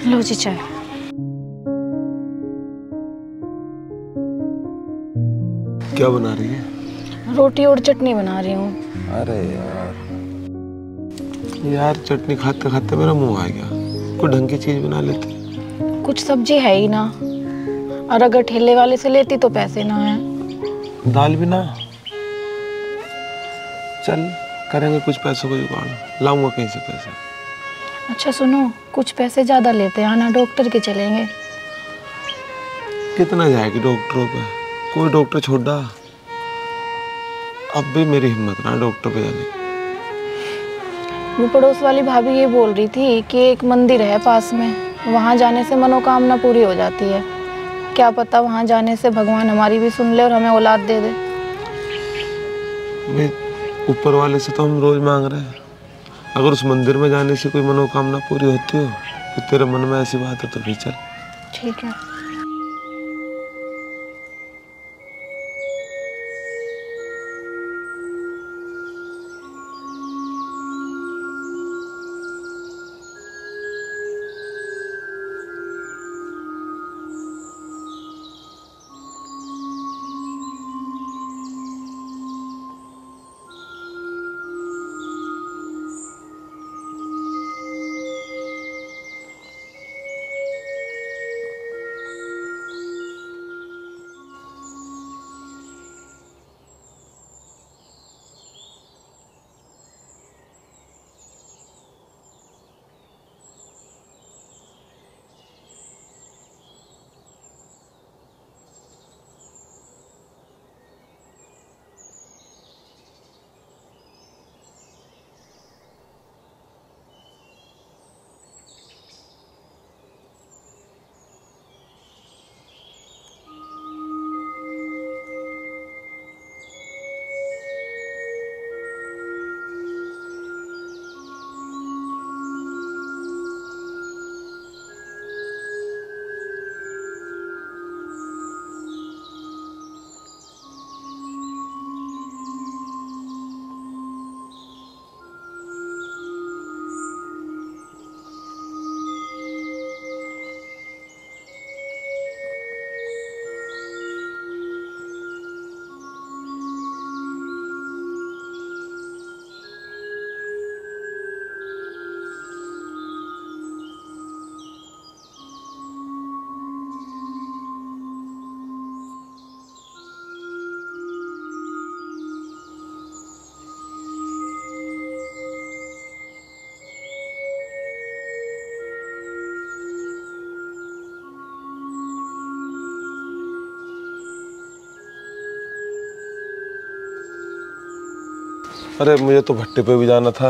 लो जी चाय। क्या बना रही है? रोटी और चटनी बना रही हूँ। अरे यार चटनी खाते खाते मेरा मुंह आ गया। कोई ढंग की चीज बना लेती। कुछ सब्जी है ही ना, और अगर ठेले वाले से लेती तो पैसे ना है। दाल भी ना। चल करेंगे कुछ पैसों का जुगाड़, लाऊंगा कहीं से पैसे। अच्छा सुनो, कुछ पैसे ज्यादा लेते हैं ना, डॉक्टर के चलेंगे। कितना जाएगी डॉक्टरों पे? कोई डॉक्टर छोड़ा। अब भी मेरी हिम्मत ना डॉक्टर पे जाने की। वो पड़ोस वाली भाभी ये बोल रही थी कि एक मंदिर है पास में, वहां जाने से मनोकामना पूरी हो जाती है। क्या पता वहां जाने से भगवान हमारी भी सुन ले और हमें औलाद दे दे। ऊपर वाले से तो हम रोज मांग रहे हैं। अगर उस मंदिर में जाने से कोई मनोकामना पूरी होती हो तो तेरे मन में ऐसी बात है तो भी चल। ठीक है। अरे मुझे तो भट्टे पे भी जाना था।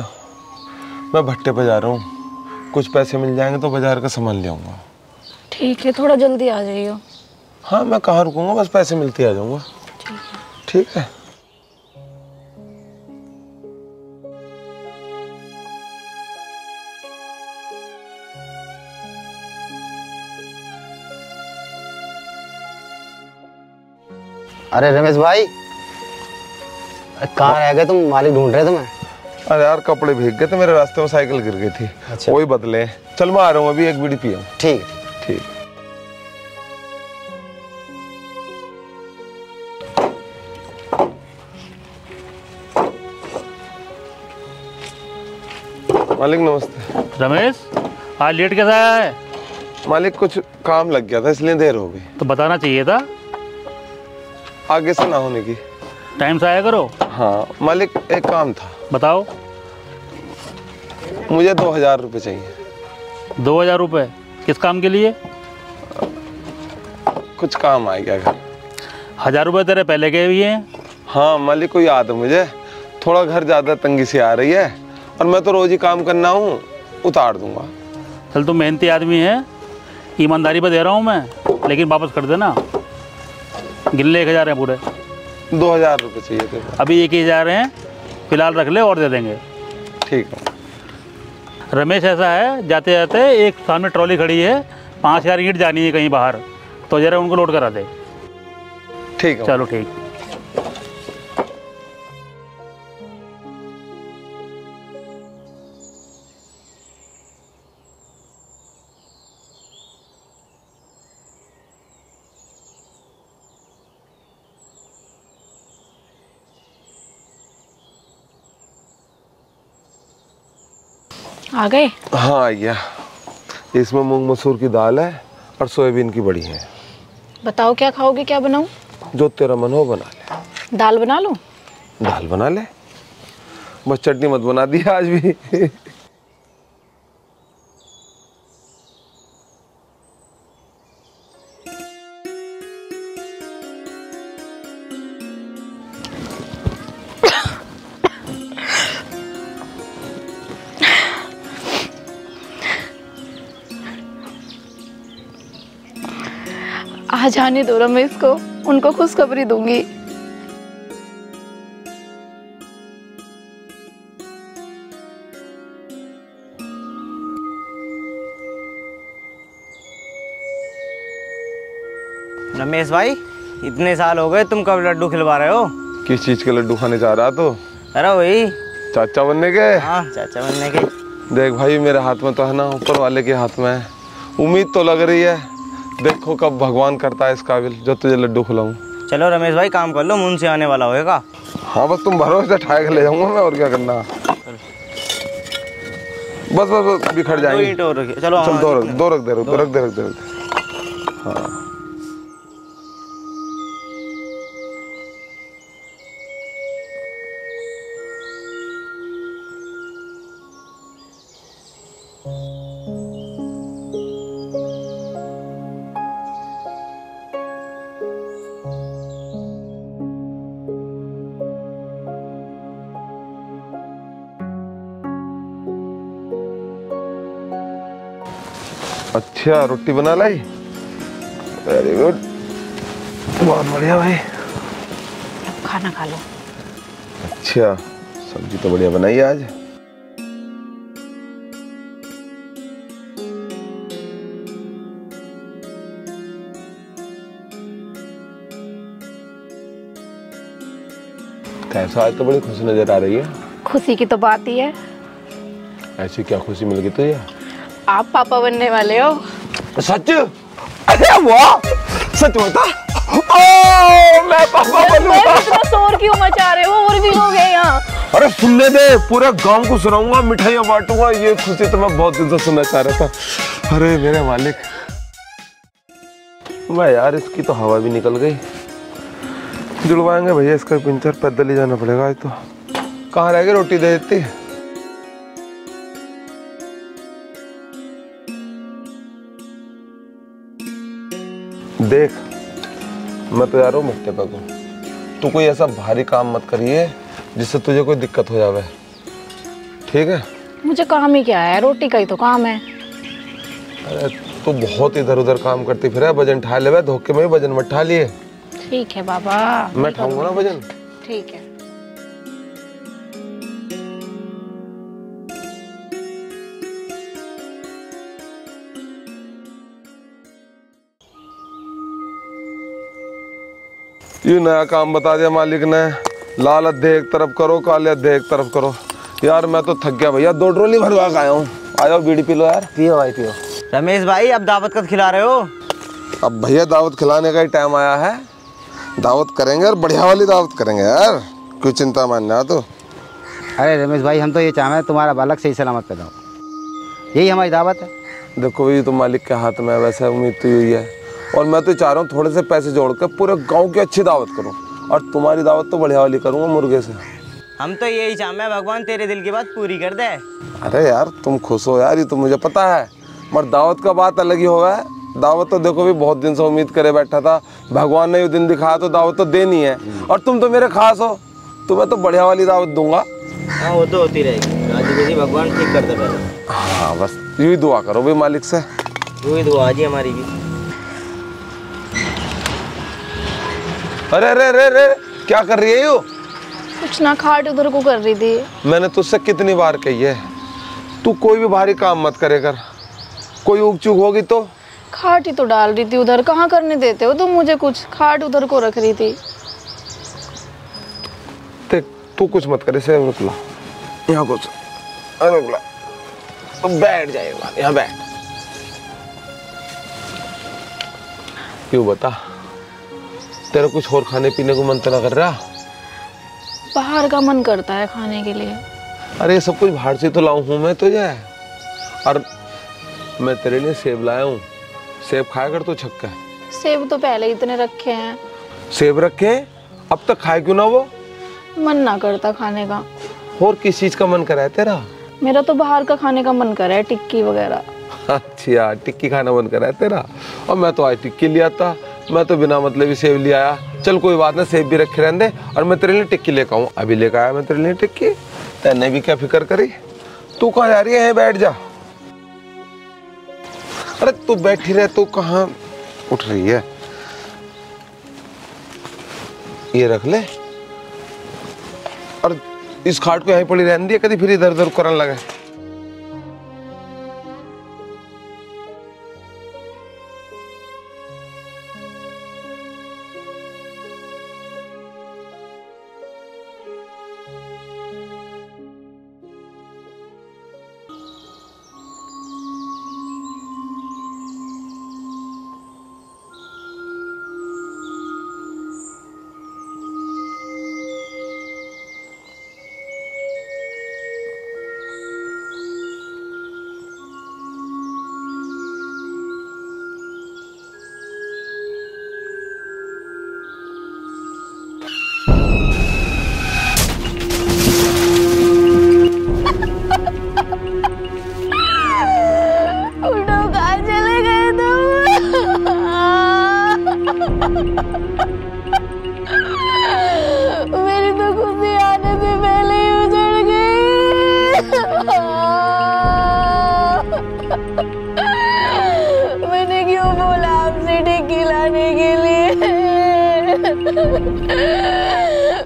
मैं भट्टे पे जा रहा हूँ। कुछ पैसे मिल जाएंगे तो बाजार का सामान ले आऊंगा। ठीक है, थोड़ा जल्दी आ जाइयो। हाँ मैं कहाँ रुकूंगा, बस पैसे मिलते आ जाऊंगा। ठीक है। ठीक है। अरे रमेश भाई, कहाँ रह गए तुम? मालिक ढूंढ रहे तुम्हें। अरे यार कपड़े भीग गए थे मेरे, रास्ते में साइकिल गिर गई थी। अच्छा। वही बदले। चल मैं आ रहा हूँ अभी, एक बीड़ी पिया। ठीक। ठीक। मालिक नमस्ते। रमेश, आज लेट कैसा आया है? मालिक कुछ काम लग गया था इसलिए देर हो गई। तो बताना चाहिए था। आगे से ना होने की। टाइम से आया करो। हाँ मालिक एक काम था। बताओ। मुझे 2000 रुपये चाहिए। 2000 रुपये? किस काम के लिए? कुछ काम आ गया घर। 1000 रुपये तेरे पहले के भी हैं। हाँ मालिक को याद है मुझे, थोड़ा घर ज़्यादा तंगी सी आ रही है और मैं तो रोज ही काम करना हूँ, उतार दूंगा। चल तुम मेहनती आदमी है, ईमानदारी पर दे रहा हूँ मैं, लेकिन वापस कर देना। गिन ले 1000 है पूरे। 2000 रुपये चाहिए थे। अभी 1000 हैं, फिलहाल रख ले और दे देंगे। ठीक है। रमेश ऐसा है, जाते जाते एक सामने ट्रॉली खड़ी है, 5000 ईंट जानी है कहीं बाहर, तो जरा उनको लोड करा दे। ठीक है। चलो ठीक। आ गए? हाँ आ गया। इसमें मूंग मसूर की दाल है और सोयाबीन की बड़ी है। बताओ क्या खाओगे, क्या बनाऊं? जो तेरा मन हो बना ले। दाल बना लूं? दाल बना ले, बस चटनी मत बना दी आज भी। आ जाने दो रमेश को, उनको खुशखबरी दूंगी। रमेश भाई, इतने साल हो गए, तुम कब लड्डू खिलवा रहे हो? किस चीज के लड्डू खाने जा रहा तो? अरे वही चाचा बनने के। हाँ, चाचा बनने के। देख भाई, मेरे हाथ में तो है ना, ऊपर वाले के हाथ में है। उम्मीद तो लग रही है, देखो कब भगवान करता है इस काबिल जो तुझे लड्डू खिलाऊं। चलो रमेश भाई, काम कर लो, मुंह से आने वाला होएगा। हाँ बस तुम भरोसे ठाए के ले जाऊंगा मैं, और क्या करना। बस बस बस बिखर जाएंगे। चलो चल दो रख दे। हाँ अच्छा, रोटी बना लाई, वेरी गुड, बहुत बढ़िया भाई। खाना खा लो। अच्छा, सब्जी तो बढ़िया बनाई है आज। कैसा, आज तो बड़ी खुशी नजर आ रही है। खुशी की तो बात ही है। ऐसी क्या खुशी मिल गई तुझे? आप पापा बनने वाले हो। सच? अरे वाह, सच बता। मैं पापा बनूंगा। इतना शोर क्यों मचा रहे हो, और भी लोग हैं यहाँ। अरे सुनने दे, पूरे गांव को सुनाऊंगा, मिठाइयाँ बांटूंगा। ये खुशी तो मैं बहुत दिन से सुनना चाह रहा था। अरे मेरे मालिक, मैं यार इसकी तो हवा भी निकल गई। जुड़वाएंगे भैया इसका पंचर, पैदल ही जाना पड़ेगा आज तो। कहाँ रह गई, रोटी दे देती। देख, मैं तो यार मट्टे पे हूँ, तू कोई ऐसा भारी काम मत करिए जिससे तुझे कोई दिक्कत हो जावे, ठीक है? मुझे काम ही क्या है, रोटी का ही तो काम है। अरे तू बहुत इधर उधर काम करती फिर, वजन ठा ले, धोखे में भी वजन मत ठा लिए। ठीक है बाबा, मैं ठाऊंगा ना वजन। ठीक है। ये नया काम बता दिया मालिक ने, लाल अद्धे एक तरफ करो, काले अद्धे एक तरफ करो। यार मैं तो थक गया भैया, 2 ट्रॉली भरवा के आया हूँ। आओ बीड़ी पी लो यार। पियो भाई पियो। रमेश भाई, अब दावत कब खिला रहे हो? अब भैया दावत खिलाने का ही टाइम आया है। दावत करेंगे और बढ़िया वाली दावत करेंगे यार, कोई चिंता मानना तो। अरे रमेश भाई, हम तो ये चाहें तुम्हारा बालक सही सलामत पैदा हो, यही हमारी दावत है। देखो ये तो मालिक के हाथ में है, वैसे उम्मीद तो यही है। और मैं तो चाह रहा हूँ थोड़े से पैसे जोड़कर पूरे गांव की अच्छी दावत करूँ, और तुम्हारी दावत तो बढ़िया वाली करूँगा, मुर्गे से। हम तो यही चाहते हैं, भगवान तेरे दिल की बात पूरी कर दे। अरे यार तुम खुश हो यार, ये तो मुझे पता है, मगर दावत का बात अलग ही होगा। दावत तो देखो भी बहुत दिन से उम्मीद करे बैठा था, भगवान ने ये दिन दिखाया तो दावत तो देनी है। और तुम तो मेरे खास हो, तुम्हें तो बढ़िया वाली दावत दूंगा। हाँ वो तो होती रहेगी, राजी भगवान ठीक कर दे पहले। हाँ बस यही दुआ करो भाई मालिक से। वही दुआ जी हमारी भी। अरे अरे अरे अरे, क्या कर रही है यू? कुछ ना, खाट उधर को कर रही थी। मैंने तुझसे कितनी बार कही है, तू कोई भी भारी काम मत करे कर, कोई ऊक चूक होगी तो। खाट ही तो डाल रही थी उधर, कहाँ करने देते हो तुम मुझे कुछ। खाट उधर को रख रही थी। तू कुछ मत करे, से रुकला यहाँ कुछ, रुकला तो बैठ जाएगा, यहाँ बैठ। क्यों बता, तेरा कुछ और खाने पीने को मन तो ना कर रहा? बाहर का मन करता है खाने के लिए। अरे सब कुछ बाहर से तो लाऊं हूँ मैं तुझे, और मैं तेरे लिए सेब लाया हूँ, सेब खाया कर तू छक्का। सेब तो पहले इतने रखे हैं। सेब रखे हैं, अब तक खाए क्यों ना वो? मन ना करता खाने का। और किस चीज का मन कर रहा है तेरा? मेरा तो बाहर का खाने का मन कर रहा है, टिक्की वगैरह। अच्छा, टिक्की खाना मन कर रहा है तेरा? और मैं तो आज टिक्की लिया था, मैं तो बिना मतलब ही सेब ले आया। चल कोई बात ना, सेब भी रखे रहने दे और मैं तेरे लिए टिक्की लेकर आऊँ। अभी लेकर आया मैं तेरे लिए टिक्की। तेने भी क्या फिक्र करी? तू कहाँ जा रही है? बैठ जा। अरे तू बैठी रहे, तू कहाँ उठ रही है? ये रख ले और इस खाट को यहीं पड़ी रहने दिया, कभी फिर इधर उधर करने लगे। मेरी तो खुशी आने से पहले ही उजड़ गई। मैंने क्यों बोला आपसे टिक्की लाने के लिए?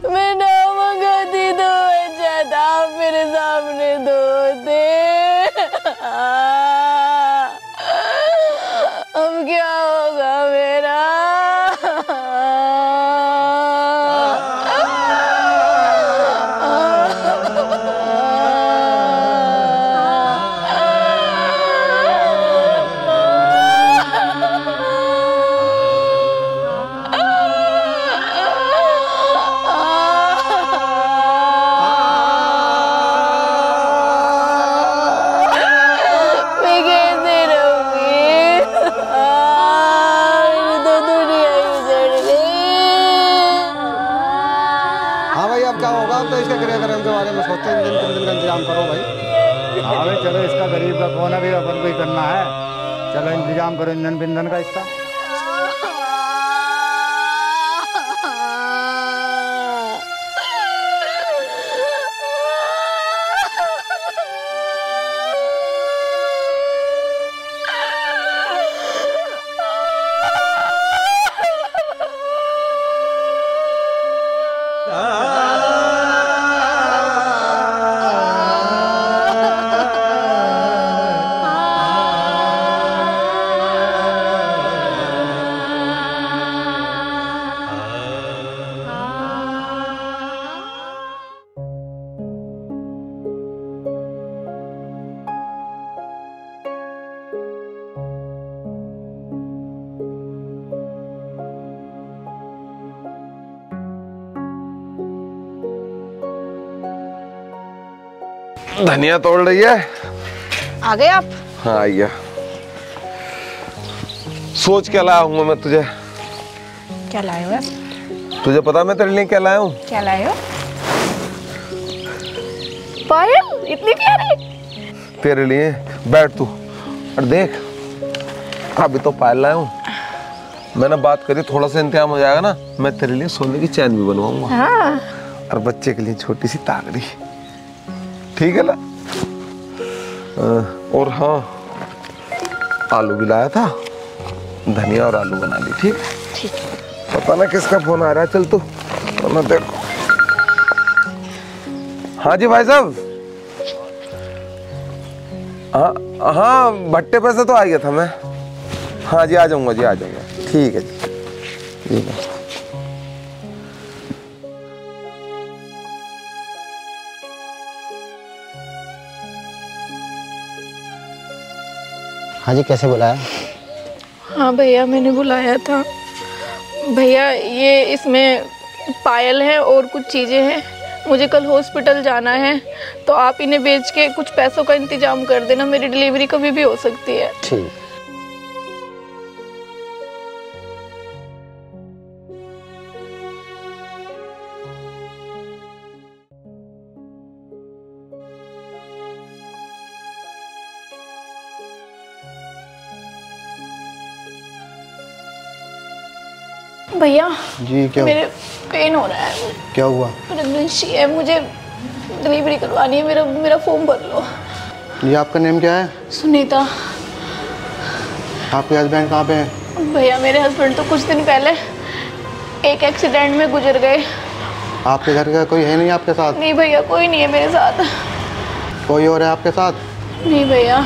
मैं ना मंगाती तो अच्छा था, आप मेरे सामने धोते। अब क्या होगा मेरा? करो भाई। हाँ भाई चलो, इसका गरीब का कौन अभी अपन को ही करना है। चलो इंतजाम करो ईंधन बिंधन का इसका। धनिया तोड़ रही है। आ गए आप? हाँ आइया। सोच क्या लाया हूँ मैं तुझे? क्या लाए हो? तुझे पता मैं तेरे लिए क्या लाया हूँ? क्या लाए हो? पायल इतनी प्यारी। तेरे लिए। बैठ तू और देख, अभी तो पायल लाया हूँ। मैंने बात करी, थोड़ा सा इंतजाम हो जाएगा ना, मैं तेरे लिए सोने की चैन भी बनवाऊंगा। हाँ। और बच्चे के लिए छोटी सी तागड़ी, ठीक है ना? और हाँ, आलू भी लाया था, धनिया और आलू बना ली। ठीक ठीक। पता ना किसका फोन आ रहा है, चल तू मैं देखो। हाँ जी भाई साहब। हाँ हाँ, भट्टे पे से तो आ गया था मैं। हाँ जी आ जाऊंगा जी, आ जाऊंगा। ठीक है जी, ठीक है। हाँ जी, कैसे बुलाया? हाँ भैया, मैंने बुलाया था। भैया ये इसमें पायल है और कुछ चीज़ें हैं, मुझे कल हॉस्पिटल जाना है, तो आप इन्हें बेच के कुछ पैसों का इंतजाम कर देना, मेरी डिलीवरी कभी भी हो सकती है। ठीक। भैया जी क्या मेरे पेन हो रहा है। क्या हुआ? प्रेगनेंसी है, मुझे डिलीवरी करवानी है, मेरा फॉर्म भर लो। जी आपका नेम क्या है? सुनीता। आपके हस्बैंड कहाँ पे हैं? भैया मेरे हस्बैंड तो कुछ दिन पहले एक एक्सीडेंट में गुजर गए। आपके घर का कोई है नहीं आपके साथ? नहीं भैया, कोई नहीं है मेरे साथ। कोई और है आपके साथ? नहीं भैया,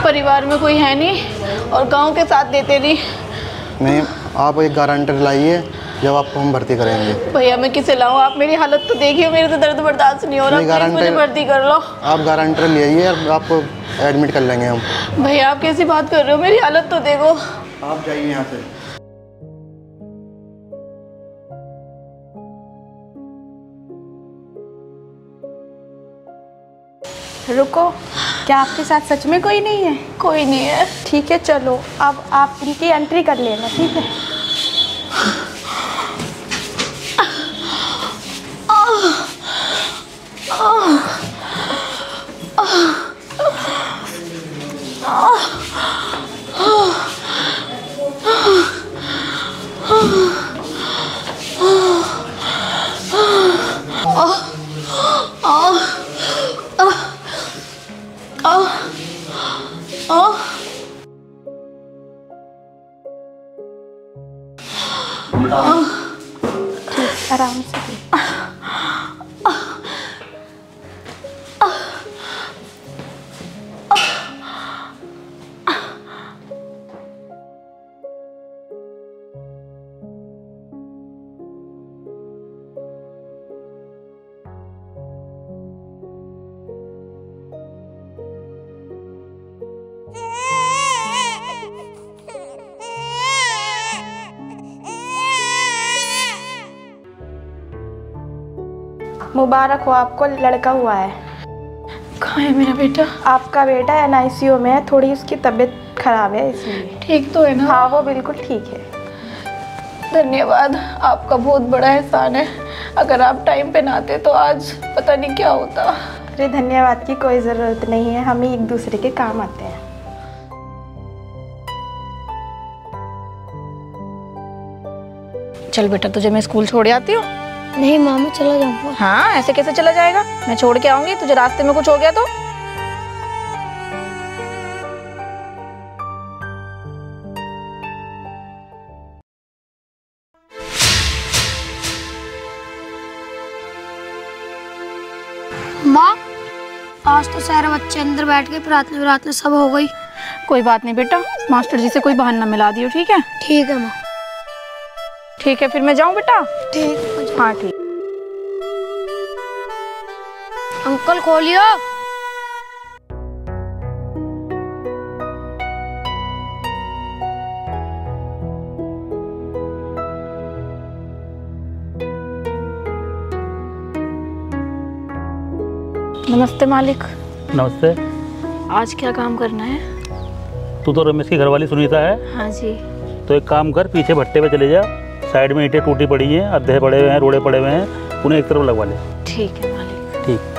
परिवार में कोई है नहीं और गांव के साथ देते नहीं। नहीं, आप एक गारंटर लाइए, जब आपको हम भर्ती करेंगे। भैया मैं किसे लाऊं? आप मेरी हालत तो देखिए, मेरे तो दर्द बर्दाश्त नहीं हो रहा, प्लीज मुझे भर्ती कर लो। आप गारंटर ले आइए और आपको एडमिट कर लेंगे हम। भैया आप कैसी बात कर रहे हो, मेरी हालत तो देखो। आप जाइए यहाँ से। रुको, क्या आपके साथ सच में कोई नहीं है? कोई नहीं है। ठीक है चलो, अब आप इनकी एंट्री कर लेना, ठीक है? ठीक, आराम से। मुबारक हो, आपको लड़का हुआ है। कहाँ है मेरा बेटा? आपका बेटा NICU में है, थोड़ी उसकी तबीयत खराब है इसलिए। ठीक तो है ना? हाँ वो बिल्कुल ठीक है। धन्यवाद, आपका बहुत बड़ा एहसान है। अगर आप टाइम पे ना आते तो आज पता नहीं क्या होता। अरे धन्यवाद की कोई ज़रूरत नहीं है, हम ही एक दूसरे के काम आते हैं। चल बेटा, तुझे मैं स्कूल छोड़ आती हूँ। नहीं मामा, चला जाऊंगा। हाँ, ऐसे कैसे चला जाएगा? मैं छोड़ के आऊंगी, तुझे रास्ते में कुछ हो गया तो? माँ, आज तो सारे बच्चे अंदर बैठ के प्रार्थना सब हो गई। कोई बात नहीं बेटा, मास्टर जी से कोई बहाना मिला दियो, ठीक है? ठीक है माँ। ठीक है, फिर मैं जाऊँ बेटा? ठीक। हाँ ठीक। अंकल खोलियो। नमस्ते मालिक। नमस्ते। आज क्या काम करना है? तू तो रमेश की घरवाली सुनीता है। हाँ जी। तो एक काम कर, पीछे भट्टे पे चले जा, साइड में ईंटें टूटी पड़ी हैं, अद्धे पड़े हुए हैं, रोड़े पड़े हुए हैं, उन्हें एक तरफ लगवा ले। ठीक है मालिक। ठीक।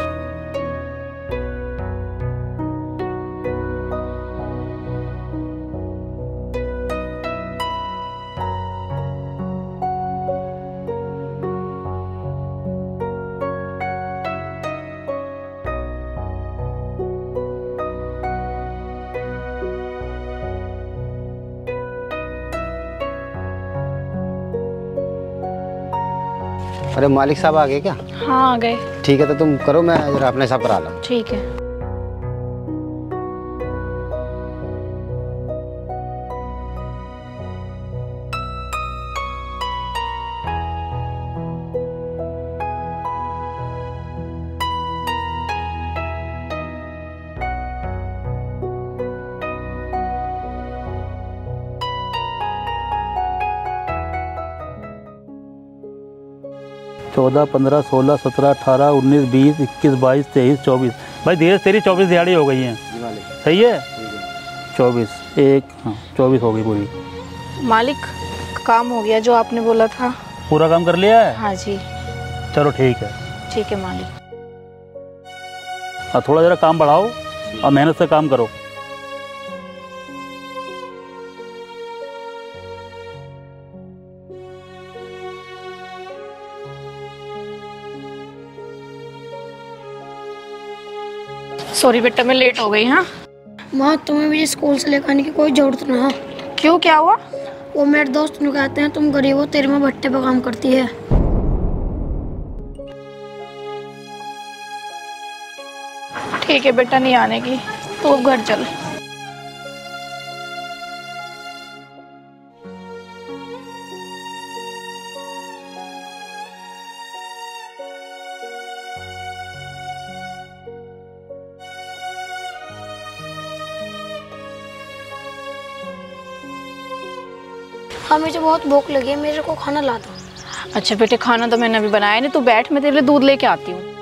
अरे मालिक साहब आ गए क्या? हाँ आ गए। ठीक है, तो तुम करो, मैं जरा अपने हिसाब करा लूँ। ठीक है। 14, 15, 16, 17, 18, 19, 20, 21, 22, 23, 24। भाई धीरे तेरी 24 दिहाड़ी हो गई हैं। सही है। 24 एक, हाँ 24 हो गई पूरी। मालिक काम हो गया जो आपने बोला था। पूरा काम कर लिया है? हाँ जी। चलो ठीक है। ठीक है मालिक। और थोड़ा ज़रा काम बढ़ाओ और मेहनत से काम करो। सॉरी बेटा मैं लेट हो गई। हाँ माँ तुम्हें भी स्कूल से लेकर आने की कोई जरूरत ना हो। क्यों, क्या हुआ? वो मेरे दोस्त लोग कहते हैं तुम गरीब हो, तेरी माँ भट्टे पे काम करती है। ठीक है बेटा नहीं आने की, तो अब घर चल। हाँ मुझे बहुत भूख लगी है, मेरे को खाना ला दो। अच्छा बेटे खाना तो मैंने अभी बनाया नहीं, तू बैठ मैं तेरे लिए दूध लेके आती हूँ।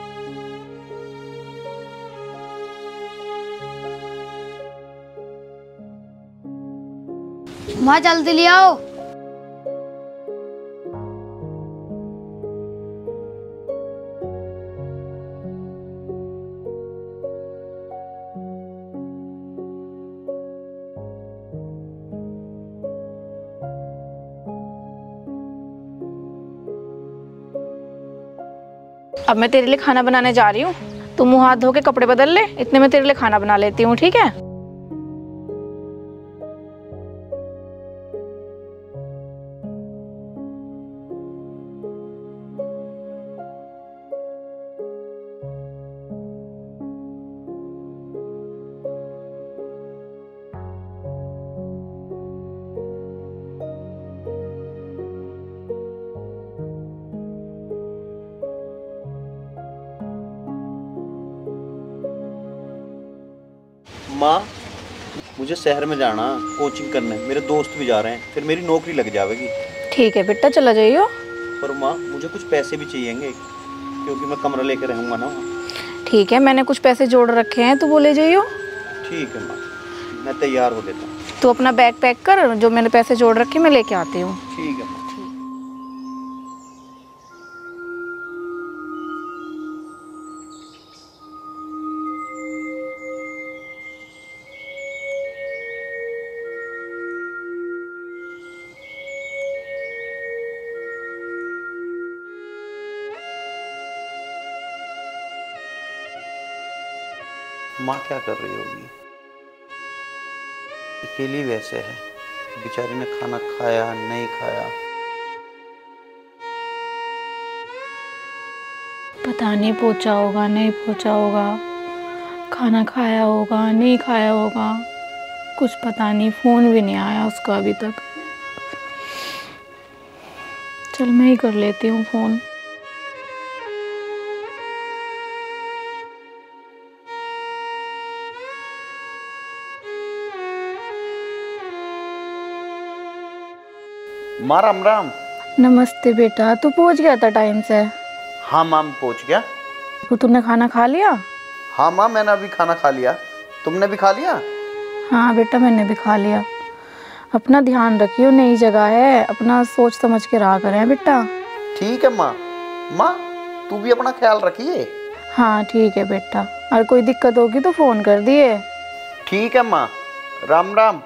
माँ जल्दी ले आओ। अब मैं तेरे लिए खाना बनाने जा रही हूँ, तू मुँह हाथ धो के कपड़े बदल ले, इतने में तेरे लिए खाना बना लेती हूँ, ठीक है? माँ मुझे शहर में जाना कोचिंग करने, मेरे दोस्त भी जा रहे हैं, फिर मेरी नौकरी लग जाएगी। ठीक है बेटा चला जाइयो। पर माँ मुझे कुछ पैसे भी चाहिएंगे क्योंकि मैं कमरा लेकर रहूँगा ना। ठीक है मैंने कुछ पैसे जोड़ रखे हैं, तो वो ले जाइयो। ठीक है माँ मैं तैयार हो लेता हूँ। तू अपना बैग पैक कर, जो मैंने पैसे जोड़ रखे मैं लेके आती हूँ। ठीक है माँ। माँ क्या कर रही होगी? अकेली वैसे है, बेचारी ने खाना खाया नहीं खाया। पता नहीं पहुंचा होगा नहीं पहुंचा होगा, खाना खाया होगा नहीं खाया होगा, कुछ पता नहीं। फोन भी नहीं आया उसका अभी तक। चल मैं ही कर लेती हूँ फोन। माँ राम राम। नमस्ते बेटा, तू पहुंच गया था टाइम से? हाँ माँ मैं पहुँच गया। तो तूने खाना खा लिया? हाँ माँ मैंने अभी खाना खा लिया, तुमने भी खा लिया? हाँ बेटा मैंने भी खा लिया। अपना ध्यान रखियो, नई जगह है, अपना सोच समझ के रहा करें बेटा। ठीक है माँ। माँ तू भी अपना ख्याल रखिए। हाँ ठीक है बेटा, और कोई दिक्कत होगी तो फ़ोन कर दिए। ठीक है माँ, राम राम।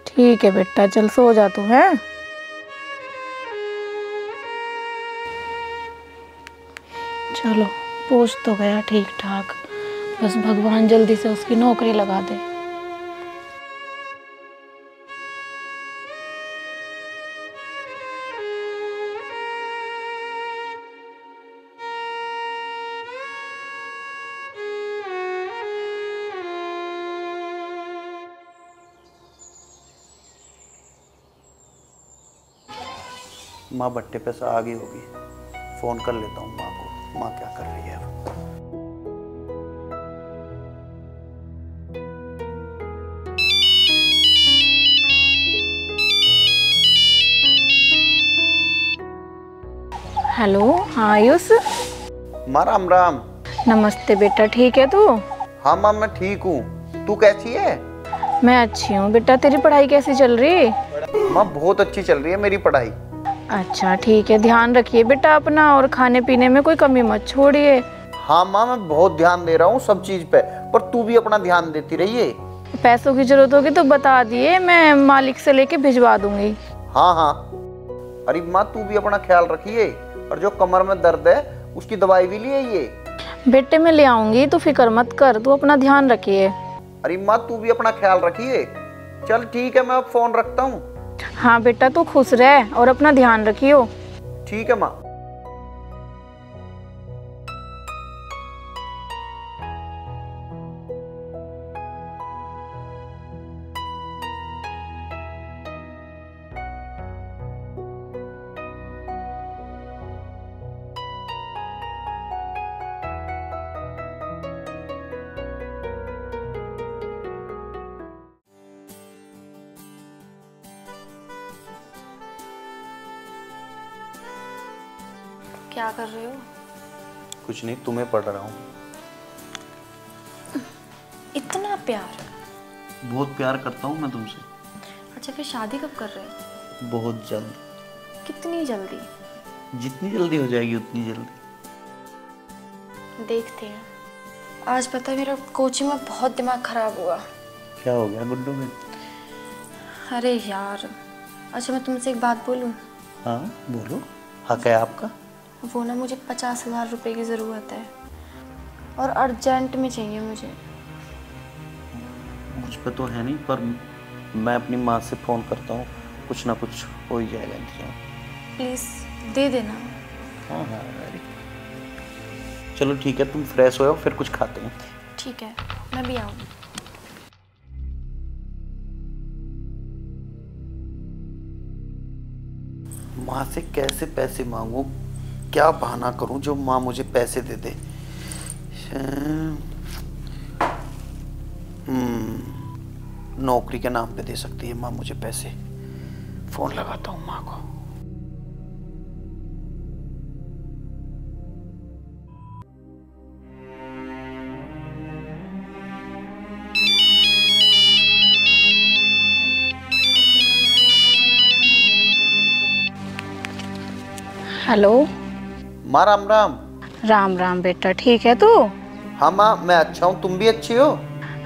ठीक है बेटा, चल सो जा तू है। चलो पहुंच तो गया ठीक ठाक, बस भगवान जल्दी से उसकी नौकरी लगा दे। माँ भट्टे पे से आ गई होगी, फोन कर लेता हूँ माँ को, माँ क्या कर रही है। हेलो, हाँ आयुष। माँ राम राम। नमस्ते बेटा, ठीक है तू? हाँ माँ मैं ठीक हूँ, तू कैसी है? मैं अच्छी हूँ बेटा। तेरी पढ़ाई कैसी चल रही? माँ बहुत अच्छी चल रही है मेरी पढ़ाई। अच्छा ठीक है, ध्यान रखिए बेटा अपना, और खाने पीने में कोई कमी मत छोड़िए। हाँ माँ मैं बहुत ध्यान दे रहा हूँ सब चीज पे, पर तू भी अपना ध्यान देती रहिए। पैसों की जरूरत होगी तो बता दिए, मैं मालिक से लेके भिजवा दूंगी। हाँ हाँ। अरे माँ तू भी अपना ख्याल रखिए, और जो कमर में दर्द है उसकी दवाई भी लिए ये। बेटे मैं ले आऊंगी, तू फिक्र मत कर, तू अपना ध्यान रखिए। अरे माँ तू भी अपना ख्याल रखिए। चल ठीक है, मैं अब फोन रखता हूँ। हाँ बेटा तू खुश रह और अपना ध्यान रखियो। ठीक है माँ। क्या कर रहे हो? कुछ नहीं, तुम्हें पढ़ रहा हूँ। इतना प्यार? बहुत प्यार करता हूँ मैं तुमसे। अच्छा फिर शादी कब कर रहे हो? बहुत जल्द। कितनी जल्दी? जितनी जल्दी हो जाएगी उतनी जल्दी। देखते हैं। आज पता है मेरा कोचिंग में बहुत दिमाग खराब हुआ। क्या हो गया गुड्डू में? अरे यार, अच्छा मैं तुमसे एक बात बोलूं? हाँ बोलो, हक है आपका। वो ना मुझे 50,000 रुपए की ज़रूरत है और अर्जेंट में चाहिए मुझे। मुझ पे तो है नहीं, पर मैं अपनी माँ से फ़ोन करता हूँ, कुछ ना कुछ हो ही जाएगा इंतजाम। प्लीज़ दे देना। हाँ हाँ अरे चलो ठीक है, तुम फ्रेश हो जाओ फिर कुछ खाते हैं। ठीक है, मैं भी आऊँगी। माँ से कैसे पैसे मांगूं, क्या बहाना करूं जो माँ मुझे पैसे दे दे। नौकरी के नाम पे दे सकती है माँ मुझे पैसे। फोन लगाता हूँ माँ को। हेलो। माँ राम राम। राम राम बेटा, ठीक है तू? हाँ माँ मैं अच्छा हूँ, तुम भी अच्छी हो?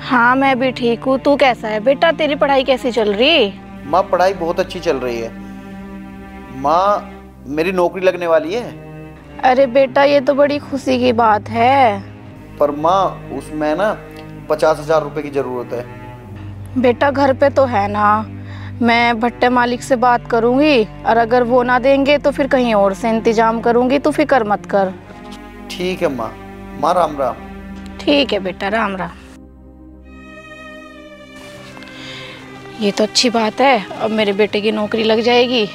हाँ मैं भी ठीक हूँ। तू कैसा है बेटा? तेरी पढ़ाई कैसी चल रही? माँ पढ़ाई बहुत अच्छी चल रही है। माँ मेरी नौकरी लगने वाली है। अरे बेटा ये तो बड़ी खुशी की बात है। पर माँ उसमें ना 50,000 रुपए की जरूरत है। बेटा घर पे तो है ना, मैं भट्टे मालिक से बात करूंगी, और अगर वो ना देंगे तो फिर कहीं और से इंतजाम करूंगी, तू फिक्र मत कर। ठीक है माँ। माँ राम राम। ठीक है बेटा, राम राम। ये तो अच्छी बात है, अब मेरे बेटे की नौकरी लग जाएगी।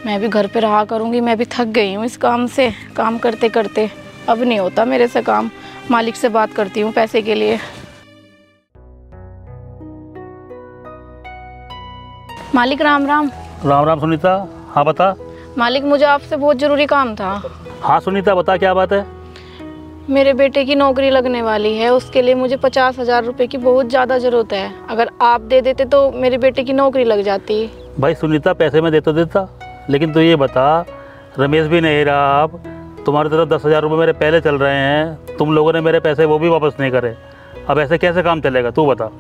मैं भी घर पे रहा करूंगी, मैं भी थक गई हूँ इस काम से, काम करते करते अब नहीं होता मेरे से काम। मालिक से बात करती हूँ पैसे के लिए। मालिक राम राम। राम राम सुनीता। हाँ बता। मालिक मुझे आपसे बहुत ज़रूरी काम था। हाँ सुनीता बता, क्या बात है? मेरे बेटे की नौकरी लगने वाली है, उसके लिए मुझे 50,000 रुपये की बहुत ज़्यादा ज़रूरत है। अगर आप दे देते तो मेरे बेटे की नौकरी लग जाती। भाई सुनीता पैसे में दे तो देता, लेकिन तू ये बता, रमेश भी नहीं रहा, अब तुम्हारी तरफ 10,000 रुपये मेरे पहले चल रहे हैं, तुम लोगों ने मेरे पैसे वो भी वापस नहीं करे, अब ऐसे कैसे काम चलेगा तू बता।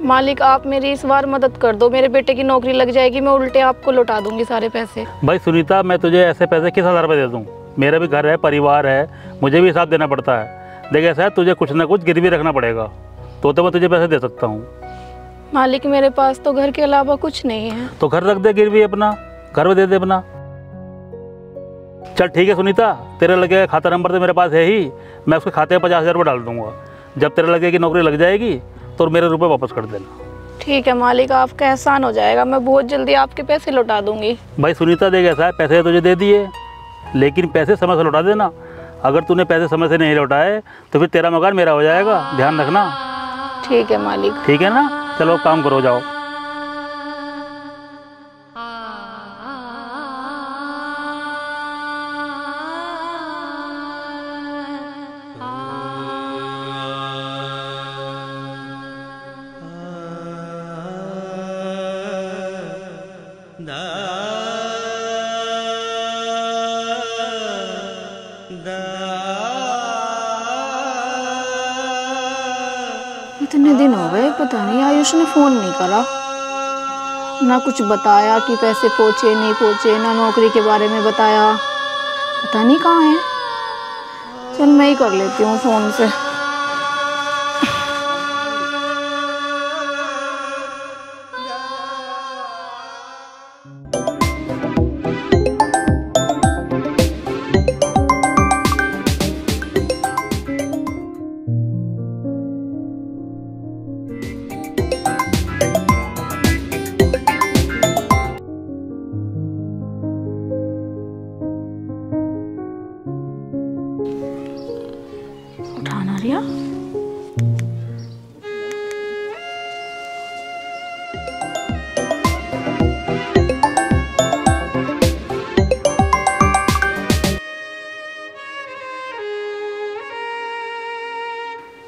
मालिक आप मेरी इस बार मदद कर दो, मेरे बेटे की नौकरी लग जाएगी, मैं उल्टे आपको लौटा दूंगी सारे पैसे। भाई सुनीता मैं तुझे ऐसे पैसे किस आधार पर दे दूँ? मेरा भी घर है, परिवार है, मुझे भी हिसाब देना पड़ता है। देख ऐसा है, तुझे कुछ ना कुछ गिरवी रखना पड़ेगा, तो मैं तुझे पैसे दे सकता हूँ। मालिक मेरे पास तो घर के अलावा कुछ नहीं है। तो घर रख दे गिरवी अपना, घर में दे दे अपना। चल ठीक है सुनीता, तेरे लगे खाता नंबर तो मेरे पास है ही, मैं उसके खाते में 50,000 रुपये डाल दूंगा। जब तेरे लगे कि नौकरी लग जाएगी तो मेरे रुपए वापस कर देना। ठीक है मालिक, आपका एहसान हो जाएगा, मैं बहुत जल्दी आपके पैसे लौटा दूंगी। भाई सुनीता देख ऐसा है, पैसे तुझे दे दिए, लेकिन पैसे समय से लौटा देना। अगर तूने पैसे समय से नहीं लौटाए तो फिर तेरा मकान मेरा हो जाएगा, ध्यान रखना। ठीक है मालिक। ठीक है ना, चलो काम करो, जाओ। इतने दिन हो गए, पता नहीं आयुष ने फोन नहीं करा, ना कुछ बताया कि पैसे पहुंचे नहीं पहुंचे, ना नौकरी के बारे में बताया, पता नहीं कहाँ है। चल मैं ही कर लेती हूँ फोन से। उठाना रिया।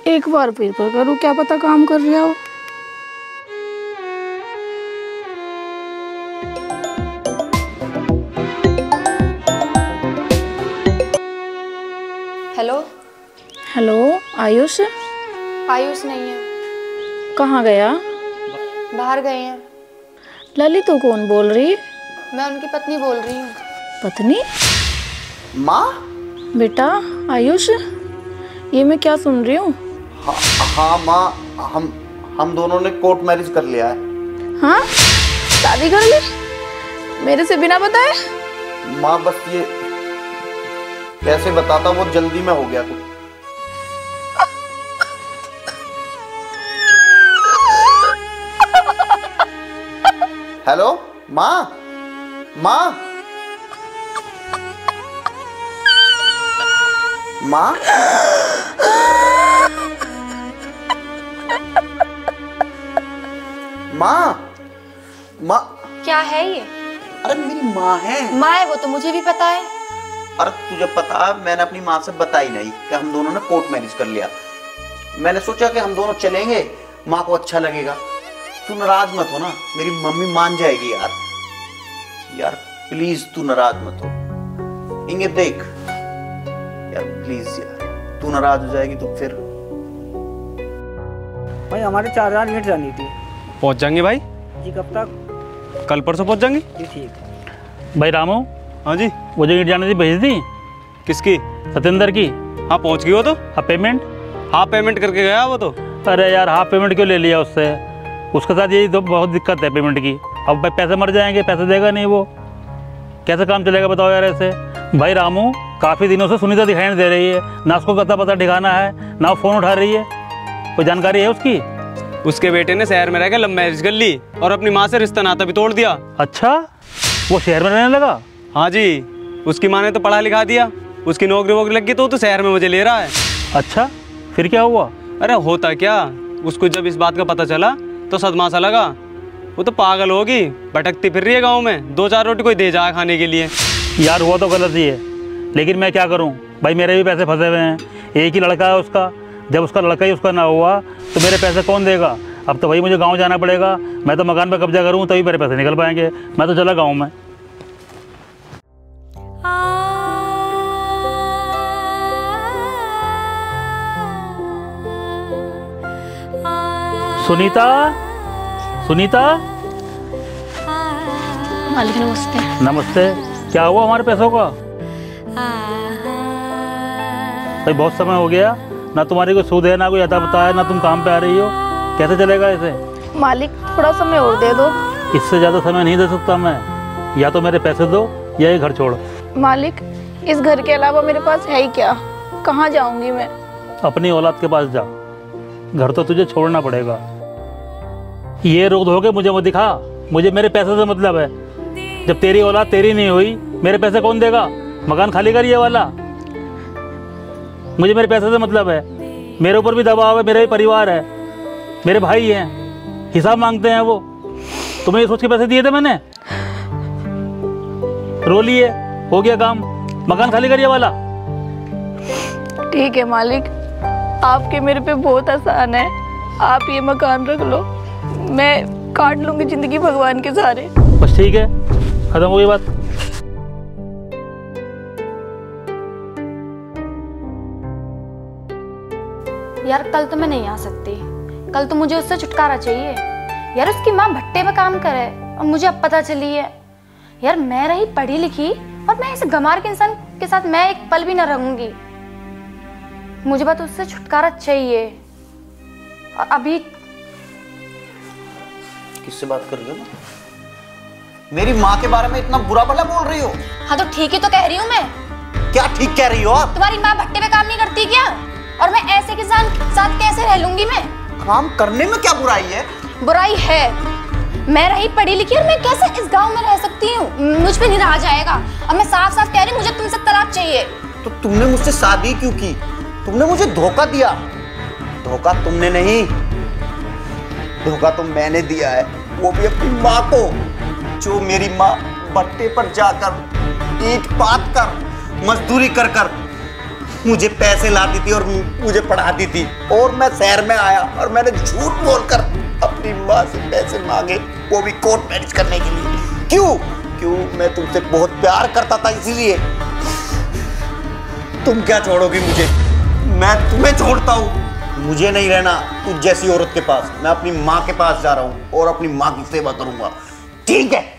एक बार फिर पर करूँ, क्या पता काम कर रहा हो। हेलो। हेलो आयुष। आयुष नहीं है। कहाँ गया? बाहर गए हैं। ललित तो कौन बोल रही? मैं उनकी पत्नी बोल रही हूँ। पत्नी? माँ? बेटा आयुष, ये मैं क्या सुन रही हूँ? हाँ माँ, हम दोनों ने कोर्ट मैरिज कर लिया है। हाँ, शादी कर ली मेरे से बिना बताए? माँ बस ये कैसे बताता, वो जल्दी में हो गया। तो हेलो माँ, माँ, माँ, माँ, माँ। क्या है ये? अरे मेरी माँ है। माँ है वो तो मुझे भी पता है। अरे तुझे पता है, मैंने अपनी माँ से बताई नहीं कि हम दोनों ने कोर्ट मैरिज कर लिया। मैंने सोचा कि हम दोनों चलेंगे, माँ को अच्छा लगेगा। तू नाराज मत हो ना, मेरी मम्मी मान जाएगी यार। यार प्लीज तू नाराज मत हो। इंगे देख यार, प्लीज यार, तू नाराज हो जाएगी तो फिर। भाई हमारे 4,000 यूनिट जानी थी। पहुंच जाएंगे भाई जी। कब तक? कल परसों पहुंच जाएंगे जी ठीक। भाई रामू, हाँ जी। वो जो ईट जाने थी भेज दी? किसकी? सत्येंद्र की। हाँ पहुंच गई वो तो। अब पेमेंट? हाँ पेमेंट करके गया वो तो। अरे यार हाफ पेमेंट क्यों ले लिया उससे? उसके साथ यही तो बहुत दिक्कत है पेमेंट की। अब भाई पैसे मर जाएंगे, पैसे देगा नहीं वो, कैसे काम चलेगा बताओ यार ऐसे। भाई रामू, काफ़ी दिनों से सुनीता दिखाई नहीं दे रही है, ना उसको पता पता ठिकाना है, ना वो फ़ोन उठा रही है। कोई जानकारी है उसकी? उसके बेटे ने शहर में रहकर लव मैरिज कर ली और अपनी माँ से रिश्ता नाता भी तोड़ दिया। अच्छा, वो शहर में रहने लगा? हाँ जी, उसकी माँ ने तो पढ़ा लिखा दिया, उसकी नौकरी वोकरी लग गई तो शहर में मुझे ले रहा है। अच्छा, फिर क्या हुआ? अरे होता क्या, उसको जब इस बात का पता चला तो सदमा सा लगा। वो तो पागल होगी, भटकती फिर रही है गाँव में, 2-4 रोटी कोई दे जाए खाने के लिए। यार हुआ तो गलत ही है, लेकिन मैं क्या करूं भाई, मेरे भी पैसे फंसे हुए हैं। एक ही लड़का है उसका, जब उसका लड़का ही उसका ना हुआ तो मेरे पैसे कौन देगा? अब तो भाई मुझे गांव जाना पड़ेगा। मैं तो मकान पर कब्जा करूं तभी मेरे पैसे निकल पाएंगे। मैं तो चला गांव में। सुनीता, सुनीता। मालिक नमस्ते। नमस्ते। क्या हुआ हमारे पैसों का? भाई बहुत समय हो गया, ना तुम्हारी कोई सूद है, ना कोई अता पता है, ना तुम काम पे आ रही हो, कैसे चलेगा ऐसे? मालिक थोड़ा समय और दे दो। इससे ज़्यादा समय नहीं दे सकता मैं, या तो मेरे पैसे दो या ये घर छोड़ो। मालिक, इस घर के अलावा मेरे पास है ही क्या? कहाँ जाऊंगी मैं? अपनी औलाद के पास जा, घर तो तुझे छोड़ना पड़ेगा। ये रोक धोके मुझे मत दिखा, मुझे मेरे पैसे से मतलब है। जब तेरी औलाद तेरी नहीं हुई, मेरे पैसे कौन देगा? मकान खाली कर ये वाला। मुझे मेरे पैसे से मतलब है, मेरे ऊपर भी दबाव है, मेरा भी परिवार है, मेरे भाई हैं, हिसाब मांगते हैं वो। तुम्हें ये सोच के पैसे दिए थे मैंने? रो लिए, हो गया काम, मकान खाली कर ये वाला। ठीक है मालिक, आपके मेरे पे बहुत आसान है। आप ये मकान रख लो, मैं काट लूंगी जिंदगी भगवान के सहारे। बस ठीक है, खत्म हो गई बात। यार कल तो मैं नहीं आ सकती, कल तो मुझे उससे छुटकारा चाहिए यार। उसकी माँ भट्टे पे काम करे और मुझे अब पता चली है यार। मैं रही पढ़ी लिखी और मैं ऐसे गंवार के इंसान के साथ मैं एक पल भी ना रहूंगी। मुझे बस उससे छुटकारा चाहिए। और अभी किससे बात कर रही हो? मेरी माँ के बारे में इतना बुरा भला बोल रही हो? हाँ तो ठीक ही तो कह रही हूँ मैं। क्या ठीक कह रही हो आप? तुम्हारी माँ भट्टे पे काम नहीं करती क्या? और मैं ऐसे के साथ कैसे रह लूंगी मैं? काम करने में क्या बुराई है? बुराई है। मैं रही पढ़ी लिखी और मैं कैसे इस गांव में रह सकती हूँ? मुझ पे नहीं रहा जाएगा। अब मैं साफ साफ कह रही हूँ, मुझे तुमसे तलाक चाहिए। तो तुमने मुझसे शादी क्यों की? तुमने मुझे धोखा दिया। धोखा तुमने नहीं, धोखा तो मैंने दिया है, वो भी अपनी माँ को। जो मेरी माँ भट्टे पर जाकर ईंट पात कर मजदूरी कर कर मुझे पैसे लाती थी और मुझे पढ़ाती थी। और मैं शहर में आया और मैंने झूठ बोलकर अपनी माँ से पैसे मांगे, वो भी कोर्ट मैरिज करने के लिए। क्यों? मैं तुमसे बहुत प्यार करता था, इसीलिए। तुम क्या छोड़ोगी मुझे? मैं तुम्हें छोड़ता हूँ। मुझे नहीं रहना तुझ जैसी औरत के पास। मैं अपनी माँ के पास जा रहा हूँ और अपनी माँ की सेवा करूंगा। ठीक है?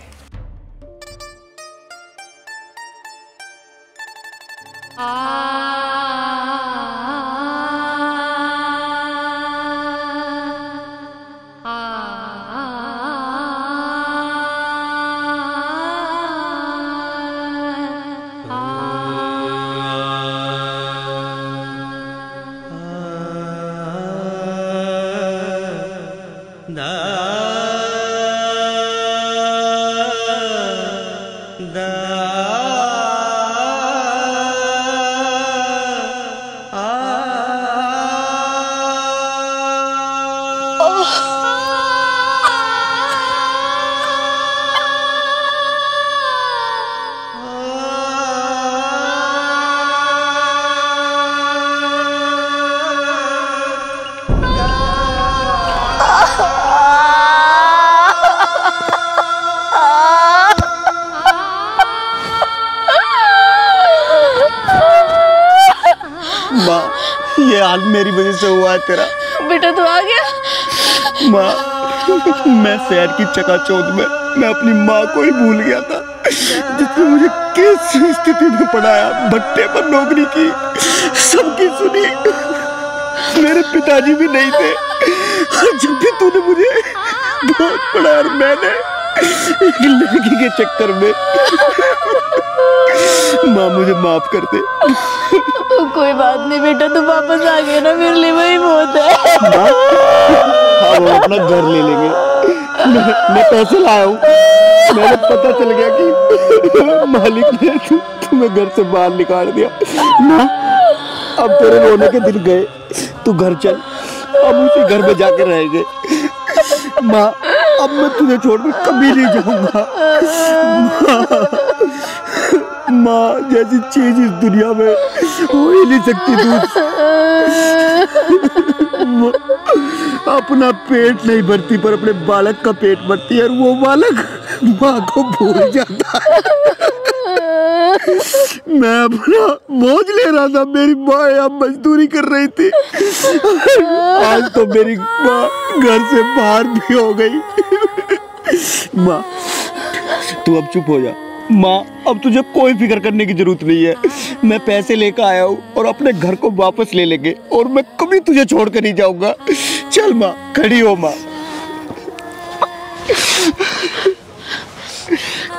ये हाल मेरी वजह से हुआ है तेरा। बेटा तू आ गया? माँ, मैं शहर की चकाचौंध में मैं अपनी माँ को ही भूल गया था, जिसने मुझे किस स्थिति में पढ़ाया, भट्टे पर नौकरी की, सबकी सुनी। मेरे पिताजी भी नहीं थे। और जब भी तूने मुझे बहुत पढ़ाया और मैंने एक लड़की के चक्कर में। माँ मुझे माफ कर दे। कोई बात नहीं बेटा, तू वापस आ गया ना, मेरे लिए वही बहुत है। हम अपना घर ले लेंगे। मैं पैसे लाया हूँ। मैंने पता चल गया कि मालिक ने तुम्हें घर से बाहर निकाल दिया। माँ, अब तेरे रोने के दिन गए, तू घर चल, अब उसी घर में जाके रहेंगे। माँ, अब मैं तुझे छोड़कर कभी नहीं जाऊंगा। माँ जैसी चीज इस दुनिया में हो ही नहीं सकती दूध। अपना पेट नहीं भरती पर अपने बालक का पेट भरती है, और वो बालक माँ को भूल जाता है। मैं अपना मौज ले रहा था, मेरी माँ यहाँ मजदूरी कर रही थी। आज तो मेरी माँ घर से बाहर भी हो गई। माँ तू अब चुप हो जा। माँ, अब तुझे कोई फिक्र करने की जरूरत नहीं है। मैं पैसे लेकर आया हूँ और अपने घर को वापस ले लेंगे, और मैं कभी तुझे छोड़कर नहीं जाऊंगा। चल माँ, खड़ी हो माँ।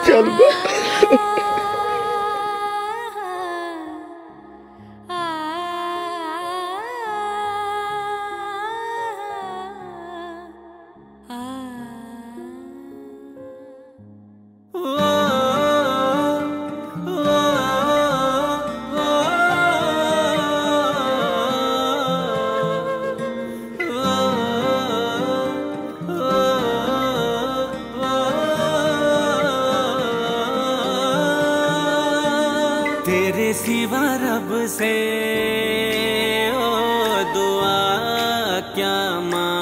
चल माँ। तेरे सिवा रब से ओ दुआ क्या मां